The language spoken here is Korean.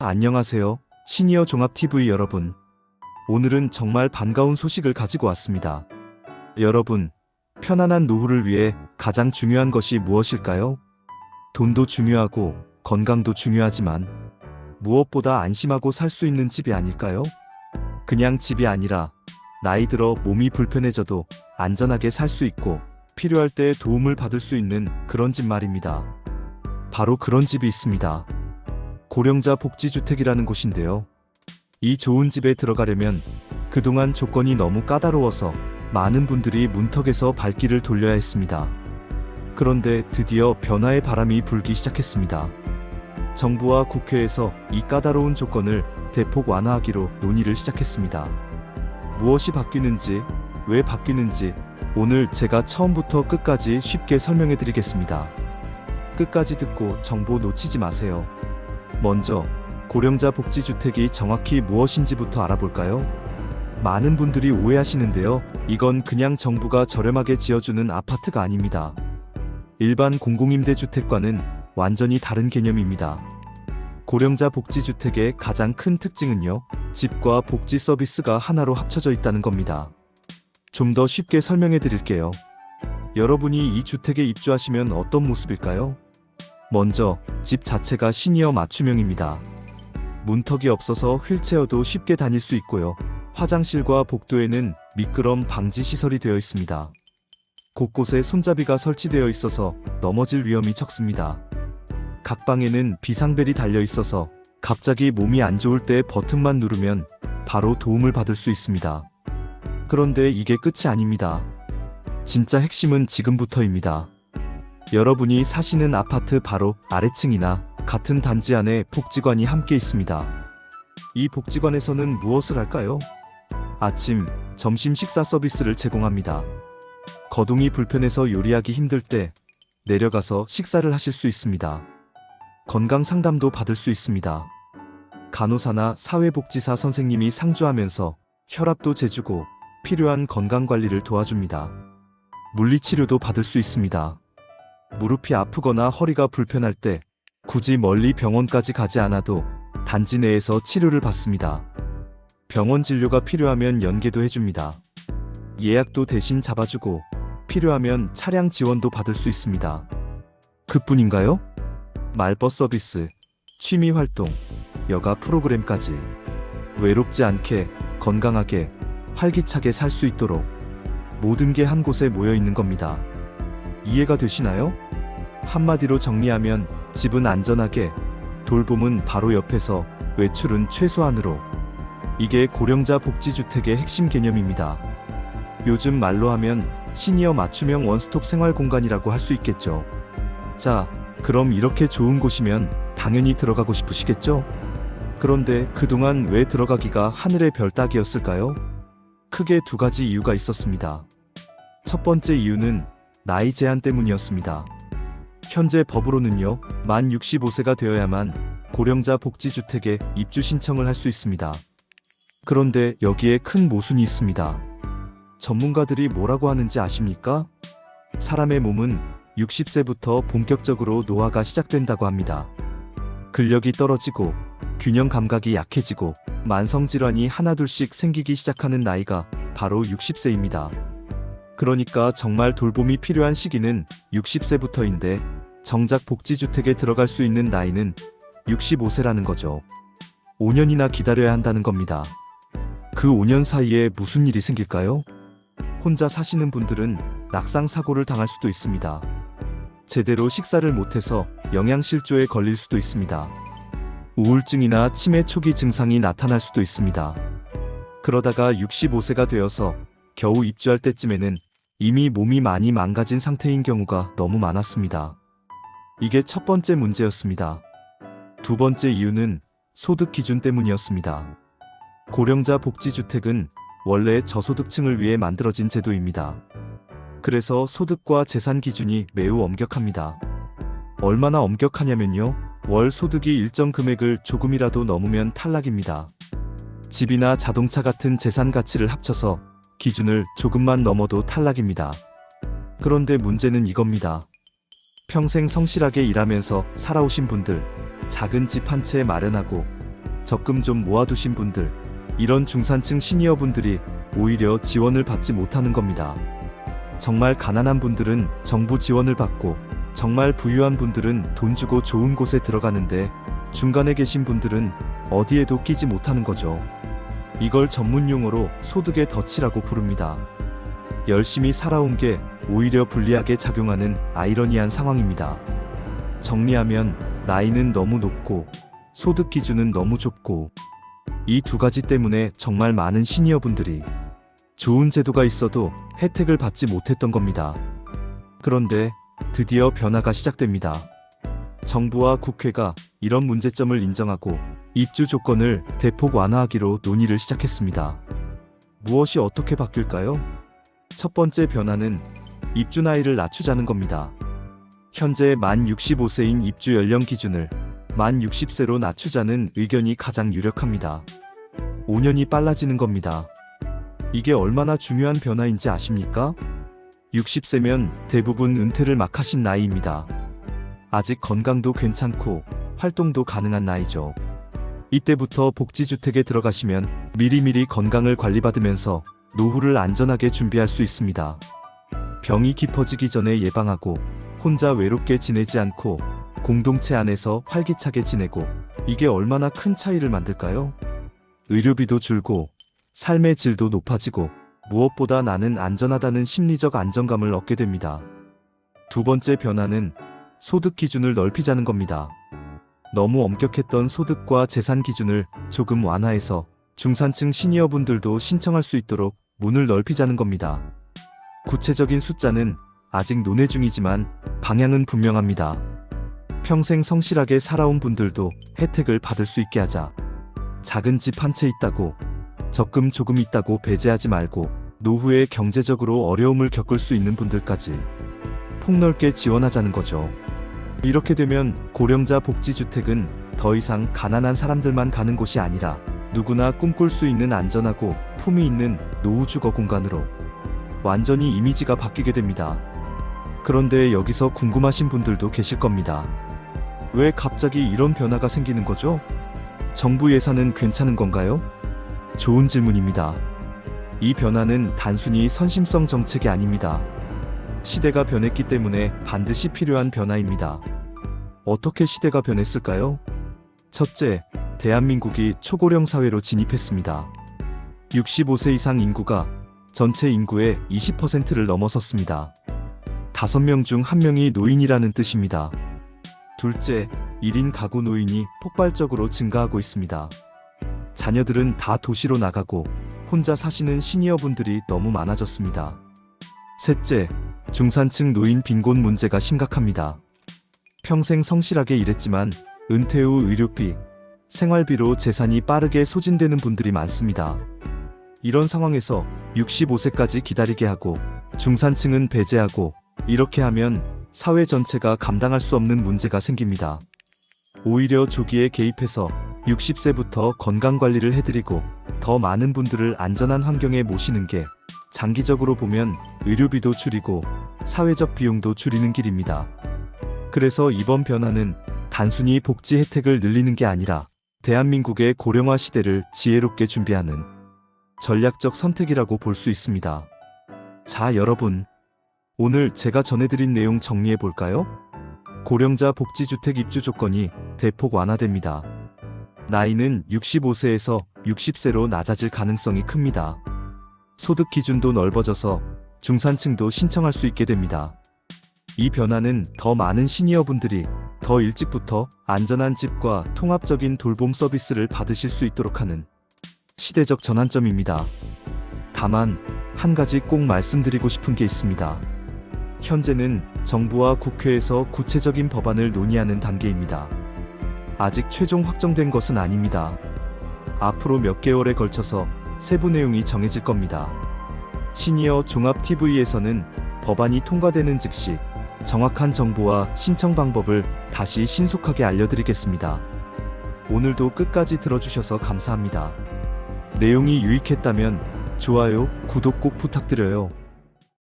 안녕하세요. 시니어 종합TV 여러분. 오늘은 정말 반가운 소식을 가지고 왔습니다. 여러분, 편안한 노후를 위해 가장 중요한 것이 무엇일까요? 돈도 중요하고 건강도 중요하지만 무엇보다 안심하고 살 수 있는 집이 아닐까요? 그냥 집이 아니라 나이 들어 몸이 불편해져도 안전하게 살 수 있고 필요할 때 도움을 받을 수 있는 그런 집 말입니다. 바로 그런 집이 있습니다. 고령자 복지주택이라는 곳인데요. 이 좋은 집에 들어가려면 그동안 조건이 너무 까다로워서 많은 분들이 문턱에서 발길을 돌려야 했습니다. 그런데 드디어 변화의 바람이 불기 시작했습니다. 정부와 국회에서 이 까다로운 조건을 대폭 완화하기로 논의를 시작했습니다. 무엇이 바뀌는지, 왜 바뀌는지 오늘 제가 처음부터 끝까지 쉽게 설명해 드리겠습니다. 끝까지 듣고 정보 놓치지 마세요. 먼저 고령자 복지주택이 정확히 무엇인지부터 알아볼까요? 많은 분들이 오해하시는데요. 이건 그냥 정부가 저렴하게 지어주는 아파트가 아닙니다. 일반 공공임대주택과는 완전히 다른 개념입니다. 고령자 복지주택의 가장 큰 특징은요, 집과 복지 서비스가 하나로 합쳐져 있다는 겁니다. 좀 더 쉽게 설명해 드릴게요. 여러분이 이 주택에 입주하시면 어떤 모습일까요? 먼저 집 자체가 시니어 맞춤형입니다. 문턱이 없어서 휠체어도 쉽게 다닐 수 있고요. 화장실과 복도에는 미끄럼 방지 시설이 되어 있습니다. 곳곳에 손잡이가 설치되어 있어서 넘어질 위험이 적습니다. 각 방에는 비상벨이 달려 있어서 갑자기 몸이 안 좋을 때 버튼만 누르면 바로 도움을 받을 수 있습니다. 그런데 이게 끝이 아닙니다. 진짜 핵심은 지금부터입니다. 여러분이 사시는 아파트 바로 아래층이나 같은 단지 안에 복지관이 함께 있습니다. 이 복지관에서는 무엇을 할까요? 아침, 점심 식사 서비스를 제공합니다. 거동이 불편해서 요리하기 힘들 때 내려가서 식사를 하실 수 있습니다. 건강 상담도 받을 수 있습니다. 간호사나 사회복지사 선생님이 상주하면서 혈압도 재주고 필요한 건강관리를 도와줍니다. 물리치료도 받을 수 있습니다. 무릎이 아프거나 허리가 불편할 때 굳이 멀리 병원까지 가지 않아도 단지 내에서 치료를 받습니다. 병원 진료가 필요하면 연계도 해줍니다. 예약도 대신 잡아주고 필요하면 차량 지원도 받을 수 있습니다. 그뿐인가요? 말벗 서비스, 취미 활동, 여가 프로그램까지 외롭지 않게 건강하게 활기차게 살 수 있도록 모든 게 한 곳에 모여 있는 겁니다. 이해가 되시나요? 한마디로 정리하면 집은 안전하게, 돌봄은 바로 옆에서, 외출은 최소한으로. 이게 고령자 복지주택의 핵심 개념입니다. 요즘 말로 하면 시니어 맞춤형 원스톱 생활 공간이라고 할 수 있겠죠. 자, 그럼 이렇게 좋은 곳이면 당연히 들어가고 싶으시겠죠? 그런데 그동안 왜 들어가기가 하늘의 별 따기였을까요? 크게 두 가지 이유가 있었습니다. 첫 번째 이유는 나이 제한 때문이었습니다. 현재 법으로는요, 만 65세가 되어야만 고령자 복지주택에 입주 신청을 할 수 있습니다. 그런데 여기에 큰 모순이 있습니다. 전문가들이 뭐라고 하는지 아십니까? 사람의 몸은 60세부터 본격적으로 노화가 시작된다고 합니다. 근력이 떨어지고 균형 감각이 약해지고 만성질환이 하나둘씩 생기기 시작하는 나이가 바로 60세입니다. 그러니까 정말 돌봄이 필요한 시기는 60세부터인데 정작 복지주택에 들어갈 수 있는 나이는 65세라는 거죠. 5년이나 기다려야 한다는 겁니다. 그 5년 사이에 무슨 일이 생길까요? 혼자 사시는 분들은 낙상 사고를 당할 수도 있습니다. 제대로 식사를 못해서 영양실조에 걸릴 수도 있습니다. 우울증이나 치매 초기 증상이 나타날 수도 있습니다. 그러다가 65세가 되어서 겨우 입주할 때쯤에는 이미 몸이 많이 망가진 상태인 경우가 너무 많았습니다. 이게 첫 번째 문제였습니다. 두 번째 이유는 소득 기준 때문이었습니다. 고령자 복지주택은 원래 저소득층을 위해 만들어진 제도입니다. 그래서 소득과 재산 기준이 매우 엄격합니다. 얼마나 엄격하냐면요, 월 소득이 일정 금액을 조금이라도 넘으면 탈락입니다. 집이나 자동차 같은 재산 가치를 합쳐서 기준을 조금만 넘어도 탈락입니다. 그런데 문제는 이겁니다. 평생 성실하게 일하면서 살아오신 분들, 작은 집 한 채 마련하고 적금 좀 모아두신 분들, 이런 중산층 시니어분들이 오히려 지원을 받지 못하는 겁니다. 정말 가난한 분들은 정부 지원을 받고 정말 부유한 분들은 돈 주고 좋은 곳에 들어가는데 중간에 계신 분들은 어디에도 끼지 못하는 거죠. 이걸 전문 용어로 소득의 덫이라고 부릅니다. 열심히 살아온 게 오히려 불리하게 작용하는 아이러니한 상황입니다. 정리하면 나이는 너무 높고 소득 기준은 너무 좁고 이 두 가지 때문에 정말 많은 시니어분들이 좋은 제도가 있어도 혜택을 받지 못했던 겁니다. 그런데 드디어 변화가 시작됩니다. 정부와 국회가 이런 문제점을 인정하고 입주 조건을 대폭 완화하기로 논의를 시작했습니다. 무엇이 어떻게 바뀔까요? 첫 번째 변화는 입주 나이를 낮추자는 겁니다. 현재 만 65세인 입주 연령 기준을 만 60세로 낮추자는 의견이 가장 유력합니다. 5년이 빨라지는 겁니다. 이게 얼마나 중요한 변화인지 아십니까? 60세면 대부분 은퇴를 막 하신 나이입니다. 아직 건강도 괜찮고 활동도 가능한 나이죠. 이때부터 복지주택에 들어가시면 미리미리 건강을 관리받으면서 노후를 안전하게 준비할 수 있습니다. 병이 깊어지기 전에 예방하고 혼자 외롭게 지내지 않고 공동체 안에서 활기차게 지내고 이게 얼마나 큰 차이를 만들까요? 의료비도 줄고 삶의 질도 높아지고 무엇보다 나는 안전하다는 심리적 안정감을 얻게 됩니다. 두 번째 변화는 소득 기준을 넓히자는 겁니다. 너무 엄격했던 소득과 재산 기준을 조금 완화해서 중산층 시니어분들도 신청할 수 있도록 문을 넓히자는 겁니다. 구체적인 숫자는 아직 논의 중이지만 방향은 분명합니다. 평생 성실하게 살아온 분들도 혜택을 받을 수 있게 하자. 작은 집 한 채 있다고, 적금 조금 있다고 배제하지 말고 노후에 경제적으로 어려움을 겪을 수 있는 분들까지 폭넓게 지원하자는 거죠. 이렇게 되면 고령자 복지주택은 더 이상 가난한 사람들만 가는 곳이 아니라 누구나 꿈꿀 수 있는 안전하고 품위 있는 노후 주거 공간으로 완전히 이미지가 바뀌게 됩니다. 그런데 여기서 궁금하신 분들도 계실 겁니다. 왜 갑자기 이런 변화가 생기는 거죠? 정부 예산은 괜찮은 건가요? 좋은 질문입니다. 이 변화는 단순히 선심성 정책이 아닙니다. 시대가 변했기 때문에 반드시 필요한 변화입니다. 어떻게 시대가 변했을까요? 첫째, 대한민국이 초고령 사회로 진입했습니다. 65세 이상 인구가 전체 인구의 20%를 넘어섰습니다. 5명 중 1명이 노인이라는 뜻입니다. 둘째, 1인 가구 노인이 폭발적으로 증가하고 있습니다. 자녀들은 다 도시로 나가고 혼자 사시는 시니어분들이 너무 많아졌습니다. 셋째, 중산층 노인 빈곤 문제가 심각합니다. 평생 성실하게 일했지만 은퇴 후 의료비, 생활비로 재산이 빠르게 소진되는 분들이 많습니다. 이런 상황에서 65세까지 기다리게 하고 중산층은 배제하고 이렇게 하면 사회 전체가 감당할 수 없는 문제가 생깁니다. 오히려 조기에 개입해서 60세부터 건강관리를 해드리고 더 많은 분들을 안전한 환경에 모시는 게 장기적으로 보면 의료비도 줄이고 사회적 비용도 줄이는 길입니다. 그래서 이번 변화는 단순히 복지 혜택을 늘리는 게 아니라 대한민국의 고령화 시대를 지혜롭게 준비하는 전략적 선택이라고 볼 수 있습니다. 자, 여러분. 오늘 제가 전해드린 내용 정리해 볼까요? 고령자 복지주택 입주 조건이 대폭 완화됩니다. 나이는 65세에서 60세로 낮아질 가능성이 큽니다. 소득 기준도 넓어져서 중산층도 신청할 수 있게 됩니다. 이 변화는 더 많은 시니어분들이 더 일찍부터 안전한 집과 통합적인 돌봄 서비스를 받으실 수 있도록 하는 시대적 전환점입니다. 다만 한 가지 꼭 말씀드리고 싶은 게 있습니다. 현재는 정부와 국회에서 구체적인 법안을 논의하는 단계입니다. 아직 최종 확정된 것은 아닙니다. 앞으로 몇 개월에 걸쳐서 세부 내용이 정해질 겁니다. 시니어 종합 TV에서는 법안이 통과되는 즉시 정확한 정보와 신청 방법을 다시 신속하게 알려드리겠습니다. 오늘도 끝까지 들어주셔서 감사합니다. 내용이 유익했다면 좋아요, 구독 꼭 부탁드려요.